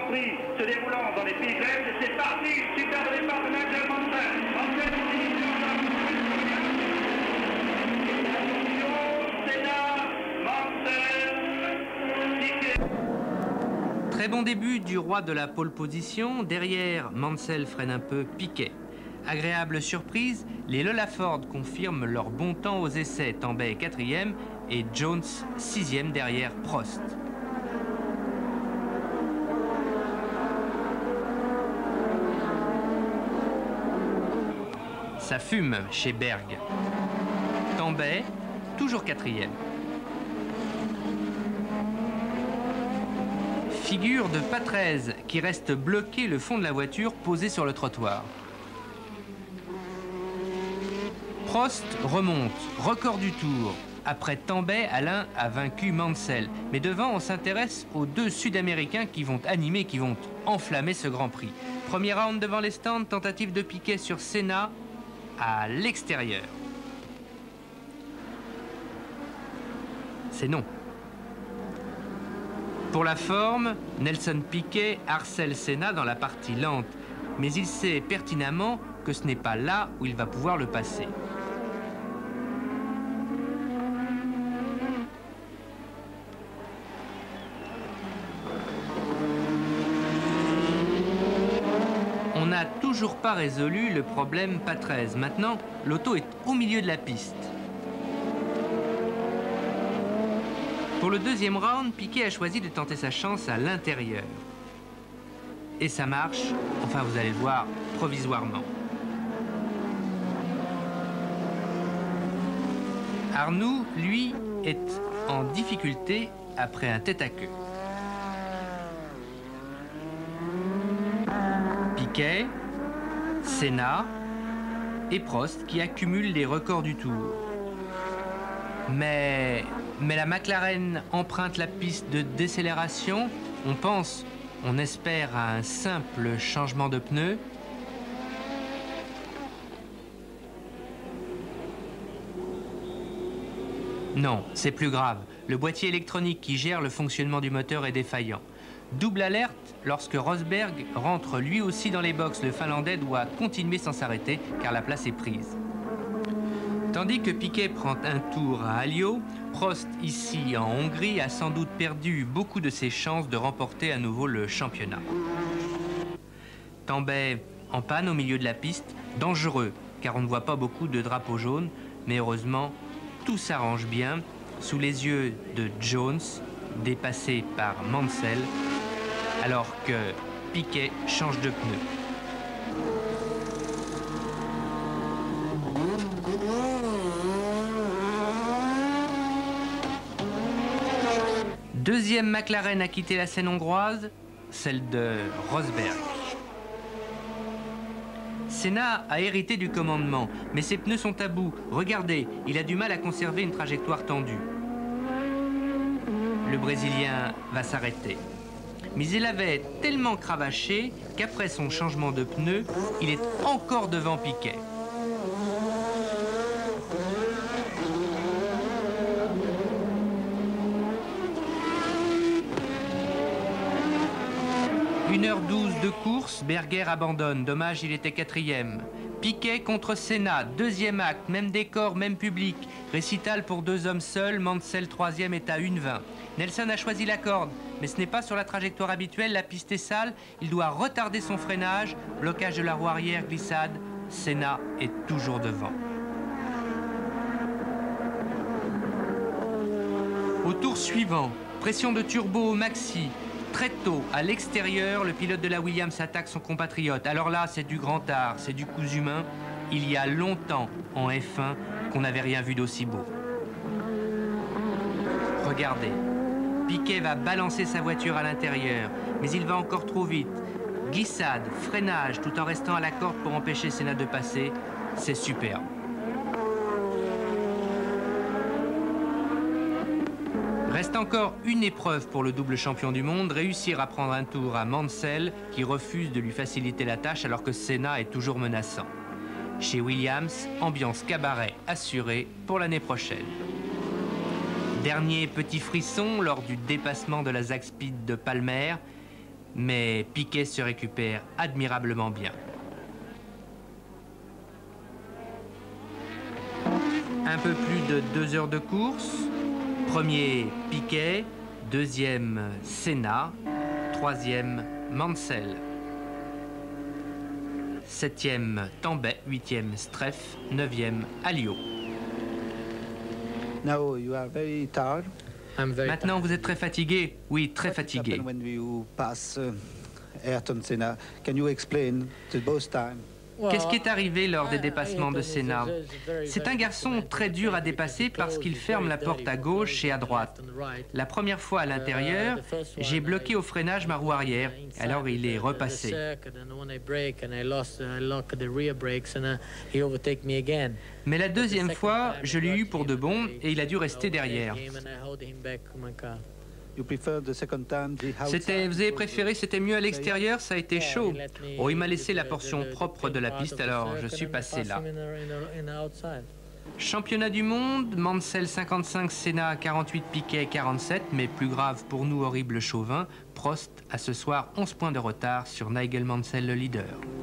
Grand Prix se déroulant dans les pays de l'Est. Et c'est parti, super départ de Nigel Mansell. Mansell en division, Senna, Mansell, Piquet. Très bon début du roi de la pole position. Derrière, Mansell freine un peu, Piquet. Agréable surprise, les Lola Ford confirment leur bon temps aux essais. Tambay est 4e et Jones 6e derrière Prost. Ça fume chez Berg. Tambay, toujours 4e. Figure de Patrese qui reste bloqué le fond de la voiture posée sur le trottoir. Prost remonte, record du tour. Après Tambay, Alain a vaincu Mansell. Mais devant, on s'intéresse aux deux Sud-Américains qui vont animer, qui vont enflammer ce Grand Prix. Premier round devant les stands, tentative de Piquet sur Senna à l'extérieur. C'est non. Pour la forme, Nelson Piquet harcèle Senna dans la partie lente. Mais il sait pertinemment que ce n'est pas là où il va pouvoir le passer. On n'a toujours pas résolu le problème Patrese. Maintenant, l'auto est au milieu de la piste. Pour le deuxième round, Piquet a choisi de tenter sa chance à l'intérieur. Et ça marche, enfin vous allez le voir, provisoirement. Arnoux, lui, est en difficulté après un tête-à-queue. Piquet, Senna et Prost qui accumulent les records du tour. Mais la McLaren emprunte la piste de décélération. On pense, on espère à un simple changement de pneus. Non, c'est plus grave. Le boîtier électronique qui gère le fonctionnement du moteur est défaillant. Double alerte lorsque Rosberg rentre lui aussi dans les boxes. Le Finlandais doit continuer sans s'arrêter car la place est prise. Tandis que Piquet prend un tour à Allio, Prost, ici en Hongrie, a sans doute perdu beaucoup de ses chances de remporter à nouveau le championnat. Tambay en panne au milieu de la piste, dangereux car on ne voit pas beaucoup de drapeaux jaunes, mais heureusement, tout s'arrange bien sous les yeux de Jones, dépassé par Mansell, alors que Piquet change de pneu. Deuxième McLaren à quitter la scène hongroise, celle de Rosberg. Senna a hérité du commandement, mais ses pneus sont à bout. Regardez, il a du mal à conserver une trajectoire tendue. Le Brésilien va s'arrêter. Mais il avait tellement cravaché qu'après son changement de pneus, il est encore devant Piquet. « 1h12 de course, Berger abandonne. Dommage, il était 4e. Piquet contre Senna, deuxième acte, même décor, même public. Récital pour deux hommes seuls, Mansell 3e est à 1,20. Nelson a choisi la corde, mais ce n'est pas sur la trajectoire habituelle, la piste est sale, il doit retarder son freinage, blocage de la roue arrière, glissade, Senna est toujours devant. Au tour suivant, pression de turbo au maxi. Très tôt, à l'extérieur, le pilote de la Williams attaque son compatriote. Alors là, c'est du grand art, c'est du cousu main. Il y a longtemps, en F1, qu'on n'avait rien vu d'aussi beau. Regardez, Piquet va balancer sa voiture à l'intérieur, mais il va encore trop vite. Glissade, freinage, tout en restant à la corde pour empêcher Senna de passer, c'est superbe. Reste encore une épreuve pour le double champion du monde, réussir à prendre un tour à Mansell qui refuse de lui faciliter la tâche alors que Senna est toujours menaçant. Chez Williams, ambiance cabaret assurée pour l'année prochaine. Dernier petit frisson lors du dépassement de la Zakspeed de Palmer. Mais Piquet se récupère admirablement bien. Un peu plus de 2 heures de course. Premier, Piquet. Deuxième, Senna. Troisième, Mansell. Septième, Tambay. Huitième, Streff. Neuvième, Alliot. Now you are very tired. Maintenant, vous êtes très fatigué. Oui, très fatigué. When you pass Ayrton Senna, can you explain to both times? Qu'est-ce qui est arrivé lors des dépassements de Senna? C'est un garçon très dur à dépasser parce qu'il ferme la porte à gauche et à droite. La première fois à l'intérieur, j'ai bloqué au freinage ma roue arrière, alors il est repassé. Mais la deuxième fois, je l'ai eu pour de bon et il a dû rester derrière. Vous avez préféré, c'était mieux à l'extérieur, ça a été chaud. Oh, il m'a laissé la portion propre de la piste, alors je suis passé là. Championnat du monde, Mansell 55, Senna 48, Piquet 47, mais plus grave pour nous, horrible chauvin, Prost a ce soir 11 points de retard sur Nigel Mansell, le leader.